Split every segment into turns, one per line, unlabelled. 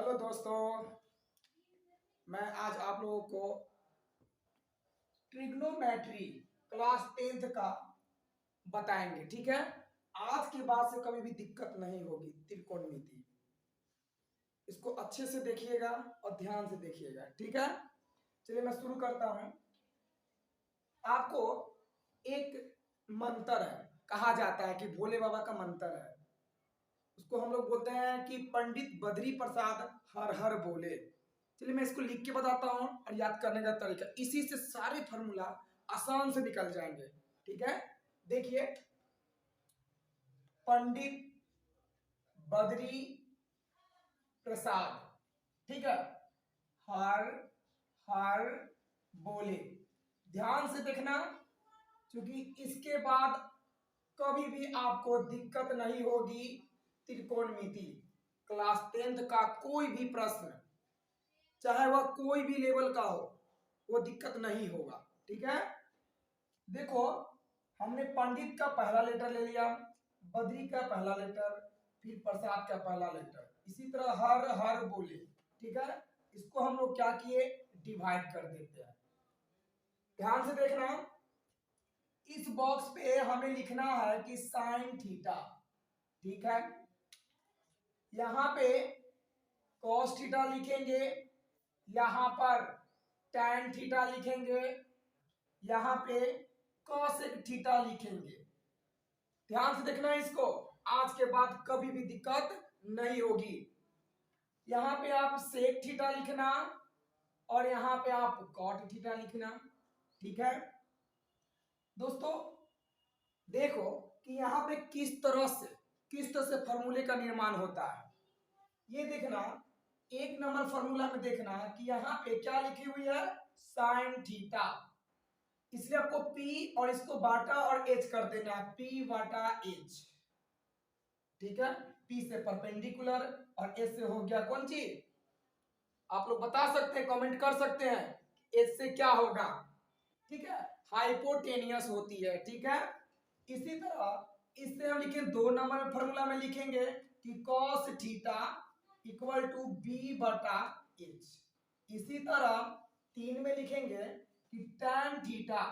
Hello दोस्तों, मैं आज आप लोगों को ट्रिग्नोमेट्री क्लास 10th का बताएंगे। ठीक है, आज के बाद से कभी भी दिक्कत नहीं होगी। त्रिकोणमिति इसको अच्छे से देखिएगा और ध्यान से देखिएगा। ठीक है, चलिए मैं शुरू करता हूं। आपको एक मंत्र है, कहा जाता है कि भोले बाबा का मंत्र है। उसको हम लोग बोलते हैं कि पंडित बद्री प्रसाद हर हर बोले। चलिए मैं इसको लिख के बताता हूं और याद करने का तरीका, इसी से सारे फॉर्मूला आसान से निकल जाएंगे। ठीक है, देखिए, पंडित बद्री प्रसाद, ठीक है, हर हर बोले। ध्यान से देखना, क्योंकि इसके बाद कभी भी आपको दिक्कत नहीं होगी। त्रिकोणमिति क्लास 10th का कोई भी प्रश्न, चाहे वह कोई भी लेवल का हो, वो दिक्कत नहीं होगा। ठीक है, देखो, हमने पंडित का पहला लेटर ले लिया, बद्री का पहला लेटर, फिर प्रसाद का पहला लेटर, इसी तरह हर हर बोले। ठीक है, इसको हम लोग क्या किए, डिवाइड कर देते हैं। ध्यान से देखना, इस बॉक्स पे हमें लिखना है कि साइन थीटा। ठीक है, यहां पे कॉस थीटा लिखेंगे, यहां पर टैन थीटा लिखेंगे, यहां पे कॉसेक थीटा लिखेंगे। ध्यान से देखना इसको, आज के बाद कभी भी दिक्कत नहीं होगी। यहां पे आप सेक थीटा लिखना और यहां पे आप कॉट थीटा लिखना। ठीक है दोस्तों, देखो कि यहां पे किस तरह से फॉर्मूले का निर्माण होता है। ये देखना, एक नंबर फॉर्मूला में देखना कि यहां पे क्या लिखी हुई है, साइन थीटा। इसलिए आपको P और इसको बाटा और H कर देना है, P बाटा H। ठीक है, P से परपेंडिकुलर और H से हो गया कौन चीज, आप लोग बता सकते हैं, कमेंट कर सकते हैं H से क्या होगा। ठीक है, हाइपोटेनियस होती है। ठीक है, इसी तरह इससे हम लिखें 2 नंबर फॉर्मूला में लिखेंगे कि cos theta equal to B बटा एच। इसी तरह 3 में लिखेंगे कि टैन थीटा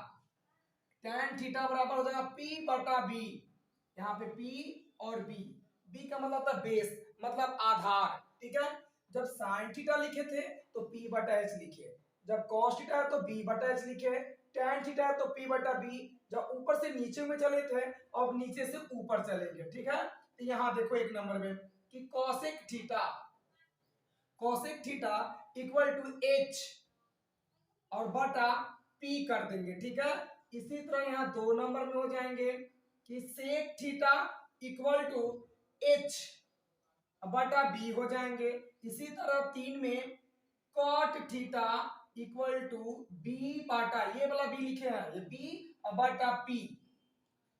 बराबर हो जाएगा पी बटा बी। यहाँ पे पी और बी का मतलब था बेस, मतलब आधार। ठीक है, जब साइन थीटा लिखे थे तो पी बटा एच लिखे, जब कॉस थीटा है तो बी बटा एच लिखे, टैन थीटा है तो पी बटा बी। जब ऊपर से नीचे में चले थे, अब नीचे से ऊपर चलेंगे। ठीक है, तो यहाँ देखो एक नंबर में कि cosec theta equal to H और बटा पी कर देंगे। ठीक है, इसी तरह यहाँ 2 नंबर में हो जाएंगे कि sec theta equal to H बटा बी हो जाएंगे। इसी तरह 3 में cot theta equal to B बाटा, ये वाला बी लिखे हैं, ये बी बाटा पी।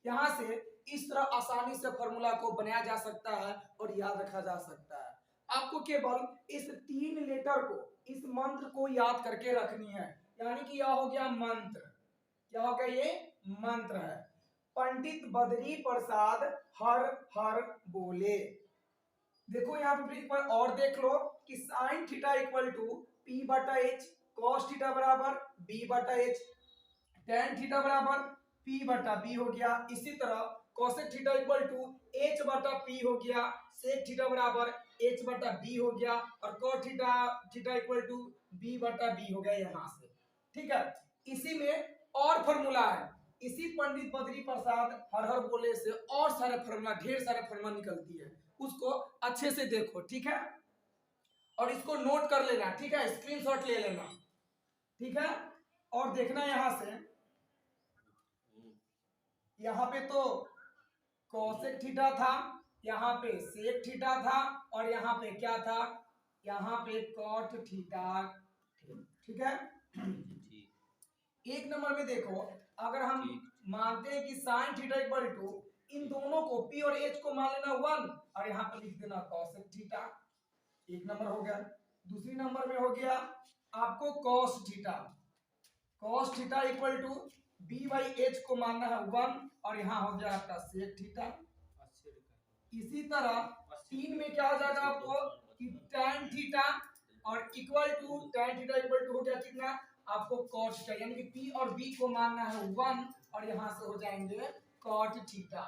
यहां से इस तरह आसानी से फॉर्मूला को बनाया जा सकता है और याद रखा जा सकता है। आपको केवल इस 3 लेटर को, इस मंत्र को याद करके रखनी है। यानी कि यह हो गया मंत्र, क्या हो गया, ये मंत्र है, पंडित बद्री प्रसाद हर हर बोले। देखो यहाँ पे एक बार और देख लो कि sine theta equal to P बटा एच, कॉस थीटा बराबर बी बटा एच, टैन थीटा बराबर पी बटा बी हो गया। इसी तरह cosec theta equal to H बटा पी हो गया, सेक थीटा बराबर एच बटा बी हो गया, और cot theta equal to B बटा बी हो गया यहां से। ठीक है, इसी में और फॉर्मूला है, इसी पंडित बद्री प्रसाद हर हर बोले से और सारे फॉर्मूला, ढेर सारे फॉर्मूला निकलती है, उसको अच्छे से देखो। ठीक है, और इसको नोट कर लेना। ठीक है, स्क्रीनशॉट ले लेना। ठीक है, और देखना यहां से, यहां पे तो कोसेक थीटा था, यहां पे सेक थीटा था, और यहां पे क्या था, यहां पे कॉट थीटा। ठीक है, एक नंबर में देखो, अगर हम मानते हैं कि साइन थीटा इक्वल टू, इन दोनों को पी और एच को मान लेना 1 और यहां पर लिख देना कोसेक थीटा। एक नंबर हो गया। दूसरी नंबर में हो गया आपको cos theta equal to B by H को मानना है 1 और यहां हो गया आपका सेक थीटा। इसी तरह 3 में क्या हो जाएगा आपको, कि tan थीटा और equal to tan theta equal to हो गया कितना आपको cot थीटा, यानी कि p और b को मानना है 1 और यहां से हो जाएंगे cot थीटा।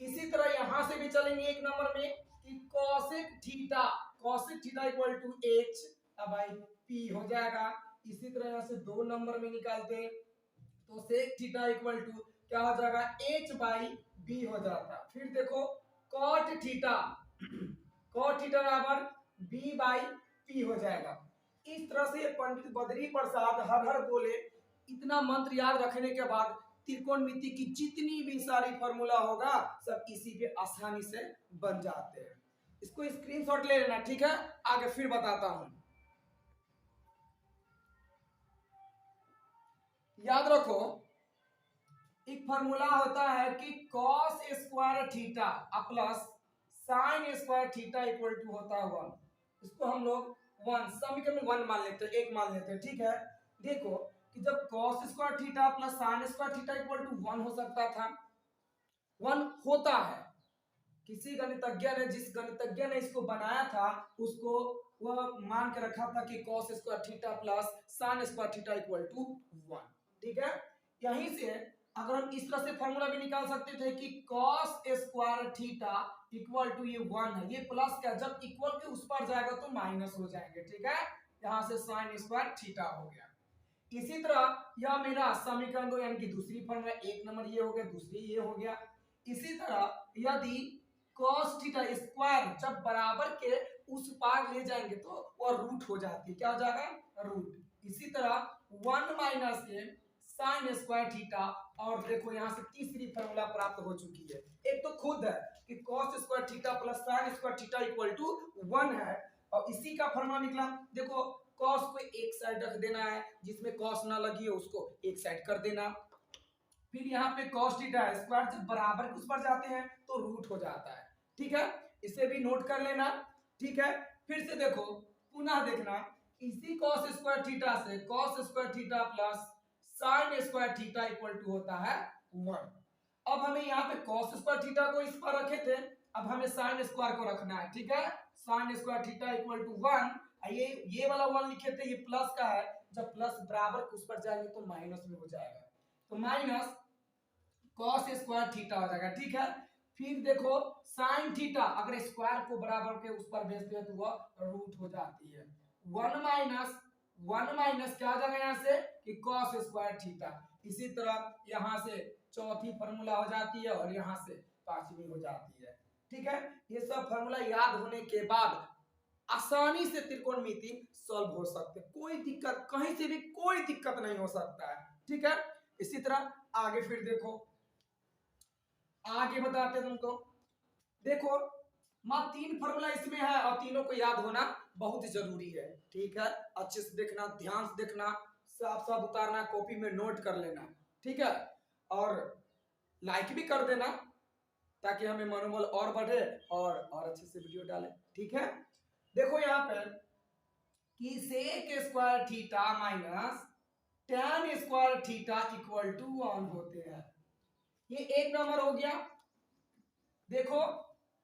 इसी तरह यहां से भी चलेंगे एक नंबर में कि cosec theta equal to h by p हो जाएगा। इसी तरह यहां से 2 नंबर में निकालते हैं तो sec थीटा इक्वल टू क्या हो जाएगा h बाई b हो जाता। फिर देखो cot थीटा बराबर b बाई p हो जाएगा। इस तरह से पंडित बद्री प्रसाद हर हर बोले इतना मंत्र याद रखने के बाद त्रिकोणमिति की जितनी भी सारी फॉर्मूला होगा सब इसी पे आसानी से बन जाते हैं। इसको स्क्रीनशॉट ले लेना, ठीक है। आगे फिर बताता हूं, याद रखो एक फॉर्मूला होता है कि cos square theta plus sin square theta equal to होता है 1। इसको हम लोग 1 समीकरण 1 मान लेते हैं, एक मान लेते हैं, ठीक है। देखो कि जब cos square theta plus sin square theta equal to 1 हो सकता था, 1 होता है, किसी गणितज्ञ ने जिस गणितज्ञ ने इसको बनाया था उसको वह मान के रखा था कि cos square theta plus sin square theta equal to 1, ठीक है। यहीं से अगर हम इस तरह से फॉर्मूला भी निकाल सकते थे कि cos square theta equal to ये 1 है, ये प्लस का जब इक्वल के उस पर जाएगा तो माइनस हो जाएंगे, ठीक है। यहां से sin स्क्वायर थीटा हो गया। इसी तरह यह मेरा समीकरण 2 यानी कि दूसरी फॉर्मूला, एक नंबर ये हो गया, दूसरी ये हो गया। इसी तरह यदि cos थीटा स्क्वायर जब बराबर के उस पार ले जाएंगे तो वह रूट हो जाती है, क्या हो जाएगा रूट। इसी तरह 1 माइनस के sin स्क्वायर थीटा, और देखो यहां से तीसरी फॉर्मूला प्राप्त हो चुकी है। एक तो खुद है कि cos square theta plus sin square theta equal to 1 है, और इसी का फॉर्मूला निकला। देखो cos को एक साइड रख देना है, जिसमें cos ना लगी है उसको एक साइड कर देना। फिर यहाँ पे cos थीटा स्क्वायर जब बराबर उस पर जाते हैं तो रूट हो जाता है, ठीक है। इसे भी नोट कर लेना, ठीक है। फिर से देखो पुनः देखना, इसी cos स्क्वायर थीटा से cos square theta plus sin square theta equal to होता है 1। अब हमें यहाँ पे cos स्क्वायर थीटा को इस पर रखे थे, अब हमें sin स्क्वायर को रखना है, ठीक है। sin square theta equal to 1, ये वाला 1 लिखे थे, ये प्लस का है, जब प्लस बराबर उस पर जाएंगे तो माइनस में हो जाएगा, तो माइनस cos स्क्वायर थीटा हो जाएगा, ठीक है। फिर देखो sin थीटा अगर स्क्वायर को बराबर के उस पर भेजते हैं तो वह रूट हो जाती है। 1 माइनस क्या आ जाएगा यहाँ से कि cos स्क्वायर थीटा। इसी तरह यहाँ से चौथी फॉर्मूला हो जाती है और यहाँ से पांचवी हो जाती है, ठीक है। ये सब फॉर्मूला याद होने के बाद आसानी से त्रिकोणमिति सॉल्व हो सकते, कोई दिक्कत कहीं से भी कोई दिक्कत नहीं हो सकता है, ठीक है। इसी तरह आगे फिर देखो, आगे बताते तुमको। देखो मां 3 फॉर्मूला इसमें है और तीनों को याद होना बहुत जरूरी है, ठीक है। अच्छे से देखना, ध्यान से देखना, साफ साफ उतारना, कॉपी में नोट कर लेना, ठीक है। और लाइक भी कर देना ताकि हमें मनोबल और बढ़े और अच्छे से वीडियो डालें, ठीक है। देखो यहाँ पर कि sec square theta minus tan square theta equal to 1 होते हैं, ये एक नंबर हो गया। देखो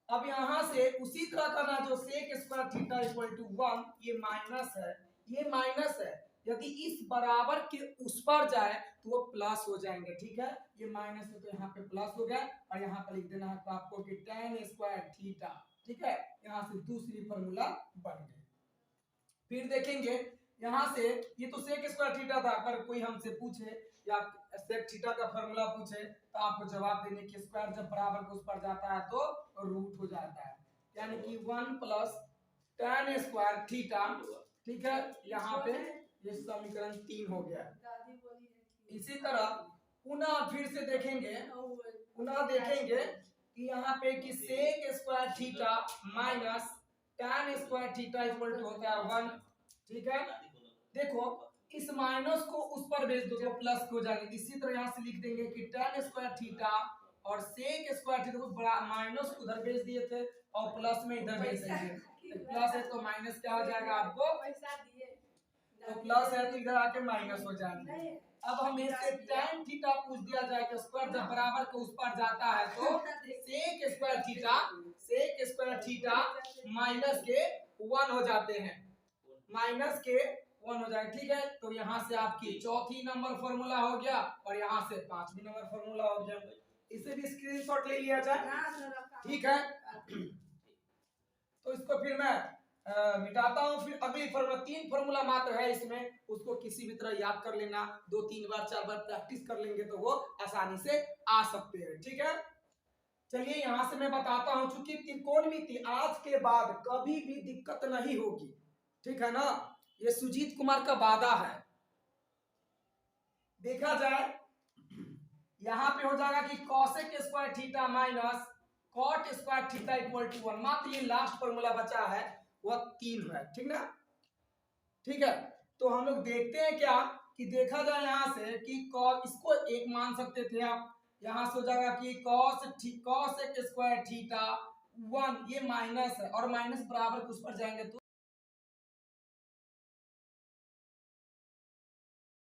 अब यहां से उसी तरह करना, जो sec square theta equal to 1, ये माइनस है, ये माइनस है, यदि इस बराबर के उस पर जाए तो वो प्लस हो जाएंगे, ठीक है। ये माइनस है तो यहाँ पे प्लस हो गया, और यहाँ पर लिख देना है तो आपको कि tan स्क्वायर थीटा, ठीक है। यहाँ से दूसरी फॉर्मूला बन गई। फिर देखेंगे यहाँ से, ये तो sec स्क्वायर थीटा था, अगर कोई हमसे पूछे या sec थीटा का फॉर्मूला पूछे तो आपको जवाब देने की स्क्वायर जब बराबर को उस पर जाता है तो रूट हो जाता है, यानी कि 1 प्लस tan स्क्वायर थीटा, ठीक है। यहाँ पे ये समीकरण 3 हो गया। इसी तरह पुनः फिर से देखेंगे, कि यहाँ पे कि sec square theta minus tan square theta equal to होता है 1, ठीक है। देखो इस माइनस को उस पर भेज दो तो प्लस हो जाएगा। इसी तरह यहाँ से लिख देंगे कि tan स्क्वायर थीटा और sec स्क्वायर थीटा को बड़ा माइनस उधर भेज दिए थे और प्लस में इधर भेज देंगे, तो प्लस है तो माइनस क्या हो जाएगा आपको, तो प्लस है तो इधर आके माइनस हो जाएंगे। अब हमें से tan थीटा पूछ दिया जाए कि स्क्वायर जब बराबर के उस पर जाता है तो sec स्क्वायर थीटा माइनस के 1 हो जाते हैं, माइनस के 1 हो जाएगा। ठीक है, तो यहाँ से आपकी चौथी नंबर फॉर्मूला हो गया और यहाँ से 5वीं नंबर फॉर्मूला हो गया। इसे भी स्क्रीनशॉट ले लिया जाए। ठीक है, तो इसको फिर मैं मिटाता हूं। फिर अगली फॉर्मूला, 3 फॉर्मूला मात्र है इसमें, उसको किसी भी तरह याद कर लेना, 2-3 बार 4 बार प्रैक्टिस कर लेंगे तो वो आसानी से आ सकते हैं। ठीक है, चलिए यहां से मैं बताता हूं, चूंकि त्रिकोणमिति आज के बाद कभी भी दिक्कत नहीं होगी। ठीक है ना, ये सुजीत कुमार का वादा है। देखा जाए यहां पे हो जाएगा कि cosec square theta minus cot square theta equal to 1। मात्र ये लास्ट फॉर्मूला बचा है, वह 3 है। ठीक ना, ठीक है, तो हम लोग देखते हैं क्या कि देखा जाए यहां से कि इसको एक मान सकते थे आप, यहां से हो जाएगा कि cosec स्क्वायर थीटा 1, ये माइनस है और माइनस बराबर उस पर जाएंगे तो